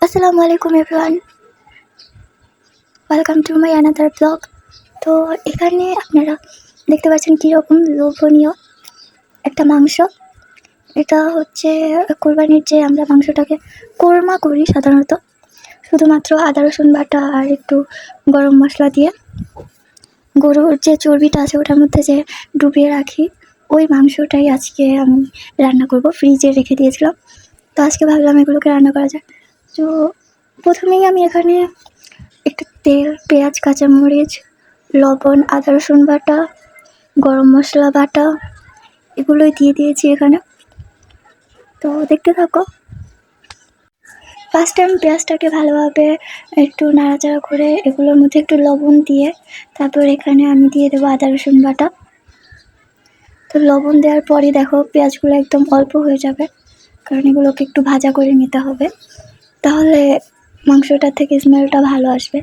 আসসালামু আলাইকুম everyone, welcome to my another blog. তো এখানে আপনারা দেখতে পাচ্ছেন কীরকম লোভনীয় একটা মাংস। এটা হচ্ছে কোরবানির যে আমরা মাংসটাকে কোরমা করি সাধারণত শুধুমাত্র আদা রসুন বাটা আর একটু গরম মশলা দিয়ে গরুর যে চর্বিটা আছে ওটার মধ্যে যে ডুবিয়ে রাখি, ওই মাংসটাই আজকে আমি রান্না করব। ফ্রিজে রেখে দিয়েছিলাম, তো আজকে ভাবলাম এগুলোকে রান্না করা যায়। তো প্রথমেই আমি এখানে একটু তেল, পেঁয়াজ, কাঁচামরিচ, লবণ, আদা রসুন বাটা, গরম মশলা বাটা এগুলোই দিয়ে দিয়েছি এখানে। তো দেখতে থাকো। ফার্স্ট টাইম পেঁয়াজটাকে ভালোভাবে একটু নাড়াচাড়া করে এগুলোর মধ্যে একটু লবণ দিয়ে তারপর এখানে আমি দিয়ে দেবো আদা রসুন বাটা। তো লবণ দেওয়ার পরই দেখো পেঁয়াজগুলো একদম অল্প হয়ে যাবে, কারণ এগুলোকে একটু ভাজা করে নিতে হবে, তাহলে মাংসটার থেকে স্মেলটা ভালো আসবে।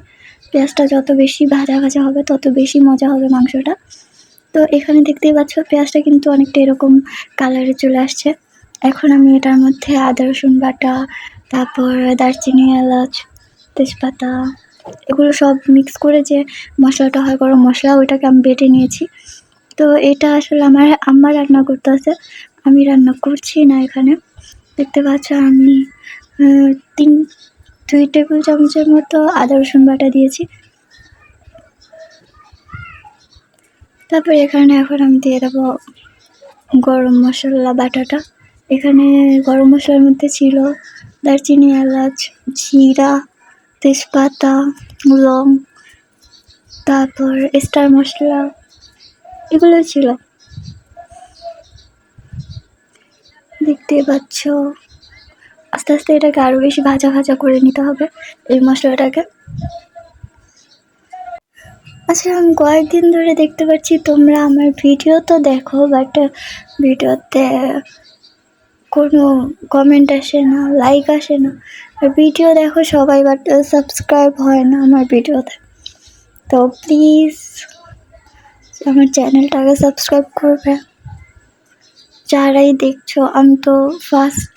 পেঁয়াজটা যত বেশি ভাজা ভাজা হবে তত বেশি মজা হবে মাংসটা। তো এখানে দেখতেই পাচ্ছ পেঁয়াজটা কিন্তু অনেকটা এরকম কালারে চলে আসছে। এখন আমি এটার মধ্যে আদা রসুন বাটা, তারপর দারচিনি, এলাচ, তেজপাতা এগুলো সব মিক্স করে যে মশলাটা হয় গরম মশলা, ওইটাকে আমি বেটে নিয়েছি। তো এটা আসলে আমার আম্মা রান্না করতে আছে, আমি রান্না করছি না। এখানে দেখতে পাচ্ছ আমি 2 টেবিল চামচের মতো আদা রসুন বাটা দিয়েছি। তারপর এখানে এখন আমি দিয়ে দেবো গরম মশলা বাটাটা। এখানে গরম মশলার মধ্যে ছিল দারচিনি, এলাচ, জিরা, তেজপাতা, লং, তারপর স্টার মশলা এগুলো ছিল, দেখতে পাচ্ছ। আস্তে আস্তে এটাকে আরও বেশি ভাজা ভাজা করে নিতে হবে এই মশলাটাকে। আচ্ছা, আমি কয়েকদিন ধরে দেখতে পাচ্ছি তোমরা আমার ভিডিও তো দেখো, বাট ভিডিওতে কোনো কমেন্ট আসে না, লাইক আসে না। আর ভিডিও দেখো সবাই, বাট সাবস্ক্রাইব হয় না আমার ভিডিওতে। তো প্লিজ আমার চ্যানেলটাকে সাবস্ক্রাইব করবে যারাই দেখছো। আমি তো ফার্স্ট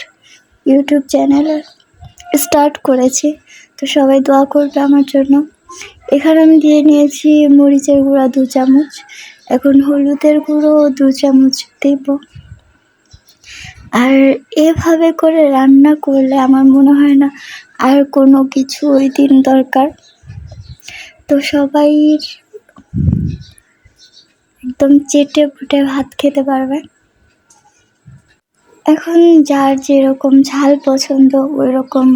ইউটিউব চ্যানেল স্টার্ট করেছি, তো সবাই দোয়া করবে আমার জন্য। এখানে আমি দিয়ে নিয়েছি মরিচের গুঁড়া 2 চামচ, এখন হলুদের গুঁড়ো 2 চামচ দেব। আর এভাবে করে রান্না করলে আমার মনে হয় না আর কোনো কিছু ওই দিন দরকার। তো সবাই একদম চেটে পুটে ভাত খেতে পারবে। এখন যার যেরকম ঝাল পছন্দ ওই রকম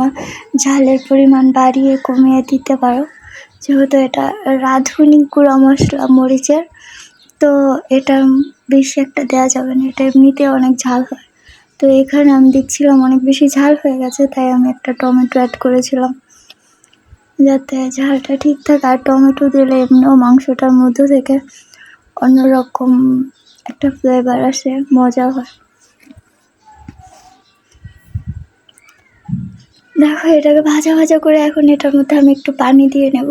ঝালের পরিমাণ বাড়িয়ে কমিয়ে দিতে পারো, যেহেতু এটা রাঁধুনি গুঁড়া মশলা মরিচের, তো এটা বেশি একটা দেওয়া যাবে না, এটা এমনিতে অনেক ঝাল হয়। তো এখানে আমি দেখছিলাম অনেক বেশি ঝাল হয়ে গেছে, তাই আমি একটা টমেটো অ্যাড করেছিলাম যাতে ঝালটা ঠিক থাকে। আর টমেটো দিলে এমনিও মাংসটার মধ্যে থেকে অন্যরকম একটা ফ্লেভার আসে, মজা হয়। দেখো এটাকে ভাজা ভাজা করে এখন এটার মধ্যে আমি একটু পানি দিয়ে নেব।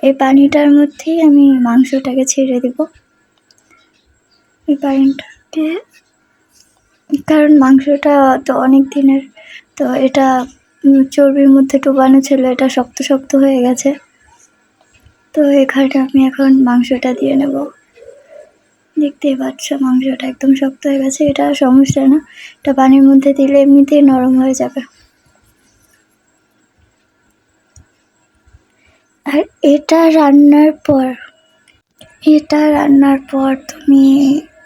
এই পানিটার মধ্যেই আমি মাংসটাকে ছেড়ে দেব। এই পানিটাকে, কারণ মাংসটা তো অনেক দিনের, তো এটা চর্বির মধ্যে ডুবানো ছিল, এটা শক্ত শক্ত হয়ে গেছে। তো এখানে আমি এখন মাংসটা দিয়ে নেব। দেখতেই পাচ্ছ মাংসটা একদম শক্ত হয়ে গেছে, এটা সমস্যা না, এটা পানির মধ্যে দিলে এমনিতেই নরম হয়ে যাবে। আর এটা রান্নার পর তুমি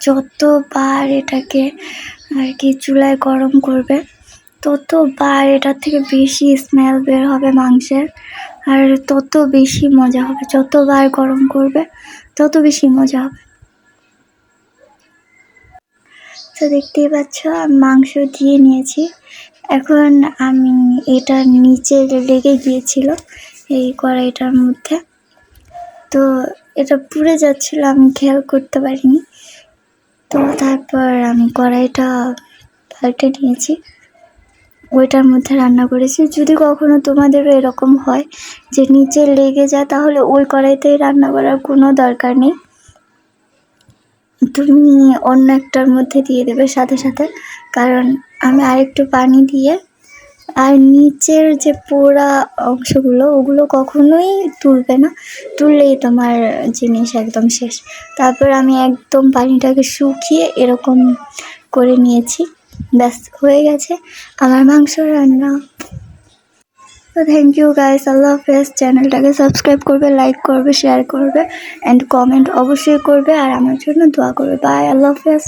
যতবার এটাকে আর কি চুলায় গরম করবে ততবার এটার থেকে বেশি স্মেল বের হবে মাংসের, আর তত বেশি মজা হবে। যতবার গরম করবে তত বেশি মজা হবে। তো দেখতেই পাচ্ছ আমি মাংস দিয়ে নিয়েছি। এখন আমি এটার নিচে লেগে গিয়েছিল এই কড়াইটার মধ্যে, তো এটা পুড়ে যাচ্ছিল, আমি খেয়াল করতে পারিনি। তো তারপর আমি কড়াইটা পাল্টে নিয়েছি, ওইটার মধ্যে রান্না করেছি। যদি কখনো তোমাদেরও এরকম হয় যে নিচে লেগে যায়, তাহলে ওই কড়াইতেই রান্না করার কোনো দরকার নেই, তুমি অন্য একটার মধ্যে দিয়ে দেবে সাথে সাথে। কারণ আমি আরেকটু পানি দিয়ে আর নিচের যে পোড়া অংশগুলো ওগুলো কখনোই তুলবে না, তুললেই তোমার জিনিস একদম শেষ। তারপর আমি একদম পানিটাকে শুকিয়ে এরকম করে নিয়েছি, ব্যাস হয়ে গেছে আমার মাংস রান্না। তো থ্যাংক ইউ গাইস, আল্লাহ হাফেজ। চ্যানেলটাকে সাবস্ক্রাইব করবে, লাইক করবে, শেয়ার করবে অ্যান্ড কমেন্ট অবশ্যই করবে, আর আমার জন্য দোয়া করবে। বাই, আল্লাহ হাফেজ।